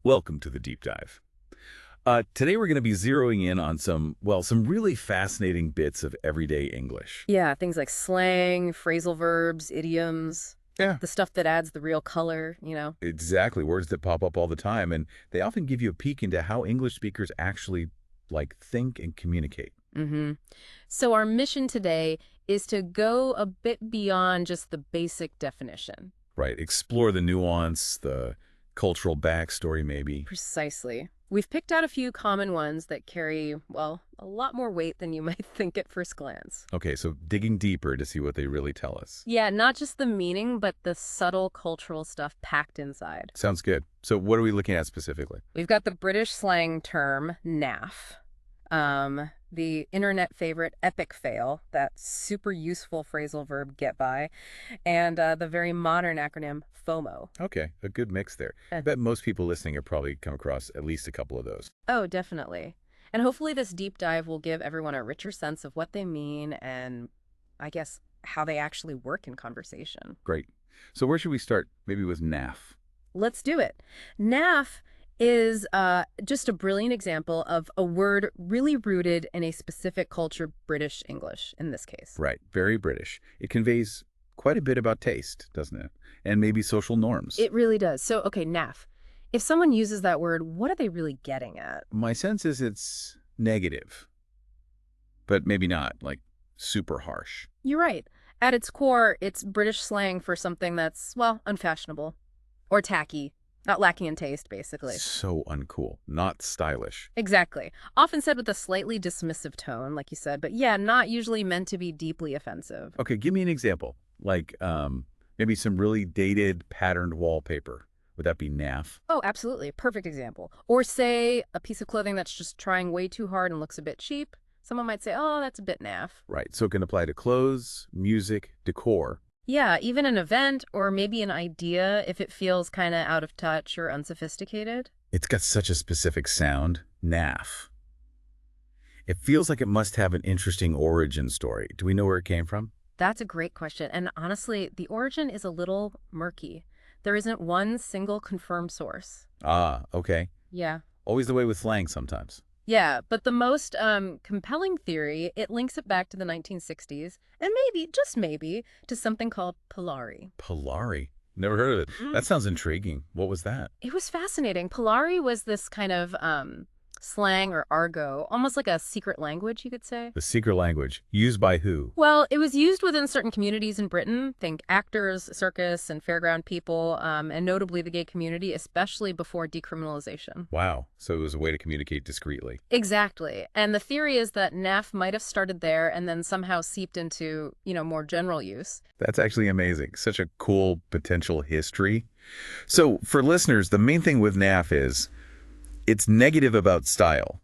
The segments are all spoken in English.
Welcome to the deep dive. Today we're going to be zeroing in on some really fascinating bits of everyday English. Yeah, things like slang, phrasal verbs, idioms, Yeah. the stuff that adds the real color. Exactly, words that pop up all the time, and they often give you a peek into how English speakers actually, think and communicate. hmm So our mission today is to go a bit beyond just the basic definition. Right, explore the nuance, the cultural backstory maybe. Precisely. We've picked out a few common ones that carry, well, a lot more weight than you might think at first glance. Okay, so digging deeper to see what they really tell us. Yeah, not just the meaning, but the subtle cultural stuff packed inside. Sounds good. So what are we looking at specifically? We've got the British slang term naff, the internet favorite epic fail, that super useful phrasal verb get by, and the very modern acronym FOMO. Okay, a good mix there. I Uh, bet most people listening have probably come across at least a couple of those. oh, definitely. And hopefully this deep dive will give everyone a richer sense of what they mean and, I guess, how they actually work in conversation. Great. So where should we start? Maybe with naff. Let's do it. Naff is just a brilliant example of a word really rooted in a specific culture, British English in this case. Right, very British. It conveys quite a bit about taste, doesn't it? And maybe social norms. It really does. So, okay, naff. If someone uses that word, what are they really getting at? My sense is it's negative, but maybe not, like super harsh. You're right. At its core, it's British slang for something that's, well, unfashionable or tacky, not lacking in taste, basically. So uncool, not stylish. Exactly. Often said with a slightly dismissive tone, like you said, but yeah, not usually meant to be deeply offensive. Okay, give me an example. Maybe some really dated patterned wallpaper. Would that be naff? Oh, absolutely. Perfect example. Or say a piece of clothing that's just trying way too hard and looks a bit cheap. Someone might say, oh, that's a bit naff. Right, so it can apply to clothes, music, decor. Yeah, even an event or maybe an idea if it feels kind of out of touch or unsophisticated. It's got such a specific sound, naff. It feels like it must have an interesting origin story. Do we know where it came from? That's a great question. And honestly, the origin is a little murky. There isn't one single confirmed source. Ah, okay. Yeah. Always the way with slang sometimes. Yeah, but the most compelling theory, it links it back to the 1960s and maybe, just maybe, to something called Polari. Polari. Never heard of it. That sounds intriguing. What was that? It was fascinating. Polari was this kind of slang or argot, almost like a secret language, you could say. The secret language. Used by who? Well, it was used within certain communities in Britain, think actors, circus, and fairground people, and notably the gay community, especially before decriminalization. Wow. So it was a way to communicate discreetly. Exactly. And the theory is that naff might have started there and then somehow seeped into, more general use. That's actually amazing. Such a cool potential history. So for listeners, the main thing with naff is it's negative about style.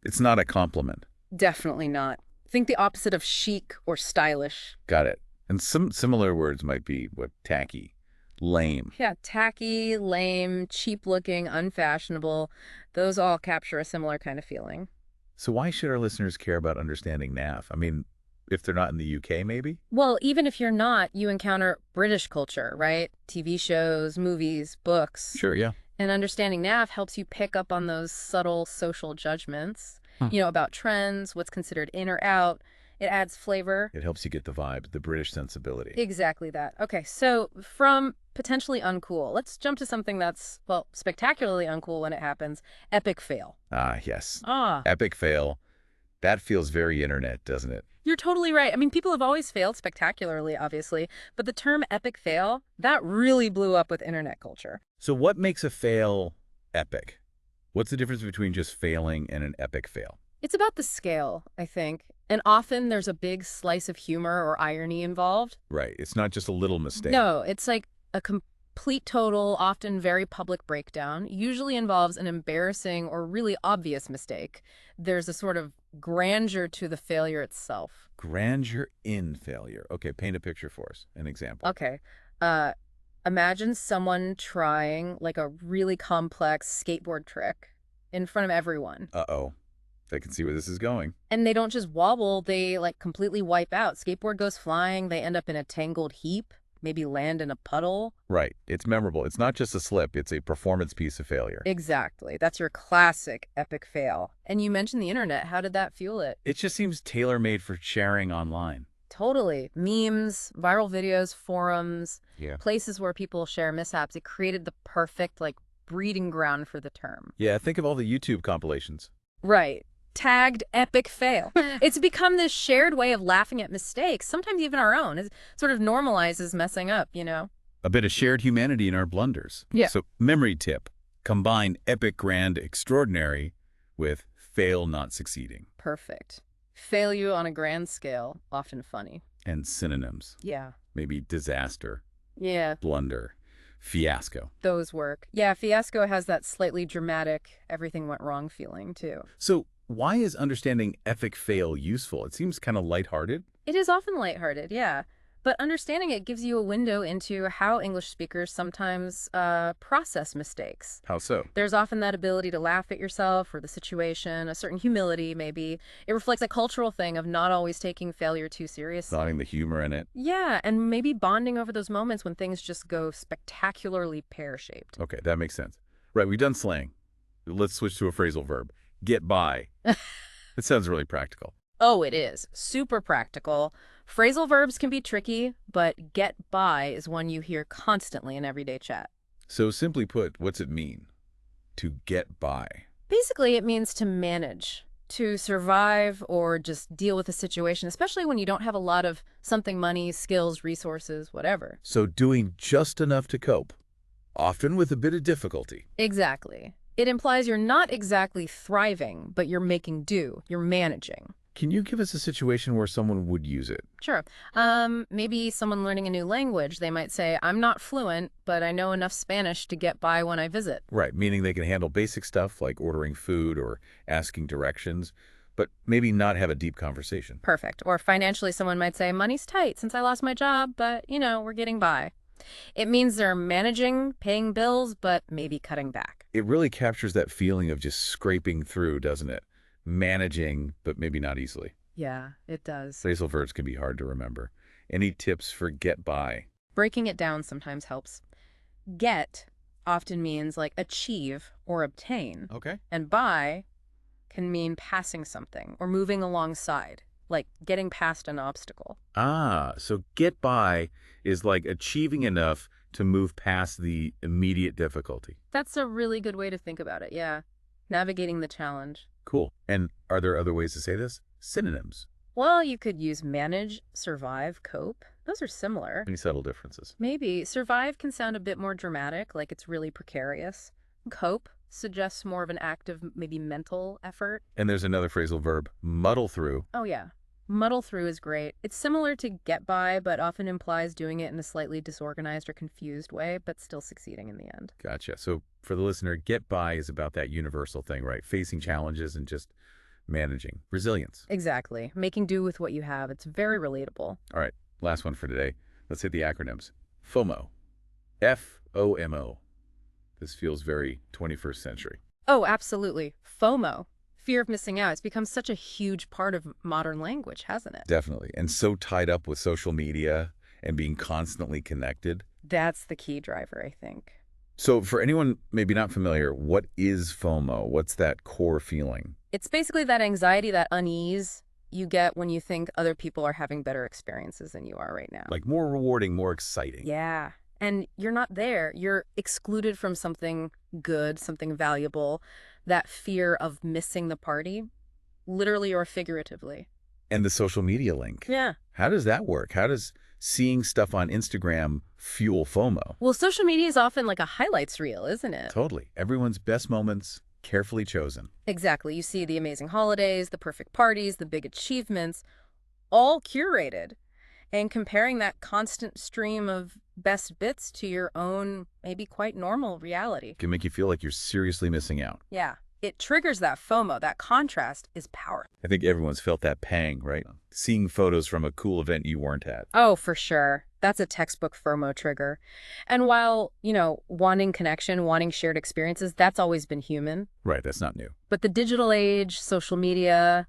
It's not a compliment. Definitely not. Think the opposite of chic or stylish. Got it. And some similar words might be tacky, lame. Yeah, tacky, lame, cheap-looking, unfashionable. Those all capture a similar kind of feeling. So why should our listeners care about understanding naff? I mean, if they're not in the UK, maybe? Well, even if you're not, you encounter British culture, right? TV shows, movies, books. Sure, yeah. And understanding naff helps you pick up on those subtle social judgments, Huh. about trends, what's considered in or out. It adds flavor. It helps you get the vibe, the British sensibility. Exactly that. Okay, so from potentially uncool, let's jump to something that's, well, spectacularly uncool when it happens. Epic fail. Ah, yes. Ah, Epic fail. That feels very internet, doesn't it? you're totally right. I mean, people have always failed spectacularly, obviously, but the term epic fail, that really blew up with internet culture. So what makes a fail epic? What's the difference between just failing and an epic fail? It's about the scale, I think. And often there's a big slice of humor or irony involved. Right. It's not just a little mistake. No, it's like a complete, total, often very public breakdown, usually involves an embarrassing or really obvious mistake. There's a sort of grandeur to the failure itself. Grandeur in failure. Okay, paint a picture for us. An example. Okay. Uh, Imagine someone trying like a really complex skateboard trick in front of everyone. Uh-oh. I can see where this is going. And they don't just wobble, they like completely wipe out. Skateboard goes flying, they end up in a tangled heap. maybe land in a puddle. Right. It's memorable. It's not just a slip. It's a performance piece of failure. Exactly. That's your classic epic fail. And you mentioned the internet. How did that fuel it? It just seems tailor-made for sharing online. Totally. Memes, viral videos, forums, Yeah. places where people share mishaps. It created the perfect, like, breeding ground for the term. Yeah, think of all the YouTube compilations. Right. Tagged epic fail. It's become this shared way of laughing at mistakes, sometimes even our own. It sort of normalizes messing up, you know? A bit of shared humanity in our blunders. Yeah. So, memory tip. Combine epic, grand, extraordinary with fail not succeeding. Perfect. Failure on a grand scale, often funny. And synonyms. Yeah. Maybe disaster, Yeah, blunder, fiasco. those work. Yeah, fiasco has that slightly dramatic, everything went wrong feeling, too. So, why is understanding epic fail useful? It seems kind of lighthearted. It is often lighthearted, yeah. But understanding it gives you a window into how English speakers sometimes process mistakes. How so? There's often that ability to laugh at yourself or the situation, a certain humility, maybe. It reflects a cultural thing of not always taking failure too seriously. Finding the humor in it. Yeah, and maybe bonding over those moments when things just go spectacularly pear-shaped. Okay, that makes sense. Right, we've done slang. Let's switch to a phrasal verb. Get by. It sounds really practical. Oh, it is. Super practical. Phrasal verbs can be tricky, but get by is one you hear constantly in everyday chat. So simply put, what's it mean? To get by. Basically, it means to manage, to survive or just deal with a situation, especially when you don't have a lot of something, money, skills, resources, whatever. So doing just enough to cope, often with a bit of difficulty. Exactly. It implies you're not exactly thriving, but you're making do. You're managing. Can you give us a situation where someone would use it? Sure. Maybe someone learning a new language, they might say, I'm not fluent, but I know enough Spanish to get by when I visit. Right, meaning they can handle basic stuff like ordering food or asking directions, but maybe not have a deep conversation. Perfect. Or financially, someone might say, money's tight since I lost my job, but, we're getting by. It means they're managing, paying bills, but maybe cutting back. It really captures that feeling of just scraping through, doesn't it? Managing, but maybe not easily. Yeah, it does. Phrasal verbs can be hard to remember. Any tips for get by? Breaking it down sometimes helps. Get often means like achieve or obtain. Okay. And by can mean passing something or moving alongside, like getting past an obstacle. Ah, so get by is like achieving enough to move past the immediate difficulty. That's a really good way to think about it, yeah. Navigating the challenge. Cool. And are there other ways to say this? Synonyms. Well, you could use manage, survive, cope. Those are similar. Any subtle differences? Maybe. Survive can sound a bit more dramatic, like it's really precarious. Cope suggests more of an active, maybe mental effort. And there's another phrasal verb, muddle through. Oh, yeah. Muddle through is great. It's similar to get by, but often implies doing it in a slightly disorganized or confused way, but still succeeding in the end. Gotcha. So for the listener, get by is about that universal thing, right? Facing challenges and just managing. Resilience. Exactly. Making do with what you have. It's very relatable. All right, last one for today. Let's hit the acronyms. FOMO. F-O-M-O. This feels very 21st century. Oh, absolutely. FOMO. Fear of missing out. It's become such a huge part of modern language, hasn't it? Definitely. And so tied up with social media and being constantly connected. That's the key driver, I think. So for anyone maybe not familiar, what is FOMO? What's that core feeling? It's basically that anxiety, that unease you get when you think other people are having better experiences than you are right now. Like more rewarding, more exciting. Yeah. And you're not there. You're excluded from something good, something valuable. That fear of missing the party, literally or figuratively. And the social media link. Yeah. How does that work? How does seeing stuff on Instagram fuel FOMO? Well, social media is often like a highlights reel, isn't it? Totally. Everyone's best moments, carefully chosen. Exactly. You see the amazing holidays, the perfect parties, the big achievements, all curated. And comparing that constant stream of best bits to your own, maybe quite normal reality. Can make you feel like you're seriously missing out. Yeah. It triggers that FOMO. That contrast is powerful. I think everyone's felt that pang, right? Seeing photos from a cool event you weren't at. Oh, for sure. That's a textbook FOMO trigger. And while, wanting connection, wanting shared experiences, that's always been human. Right, that's not new. But the digital age, social media,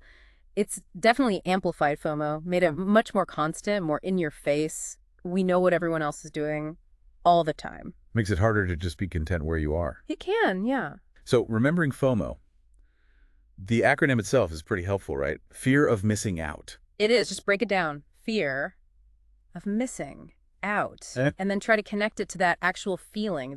it's definitely amplified FOMO, made it much more constant, more in your face, we know what everyone else is doing all the time. Makes it harder to just be content where you are. It can, yeah. So remembering FOMO, the acronym itself is pretty helpful, right? Fear of missing out. It is. Just break it down. Fear of missing out. Eh? And then try to connect it to that actual feeling.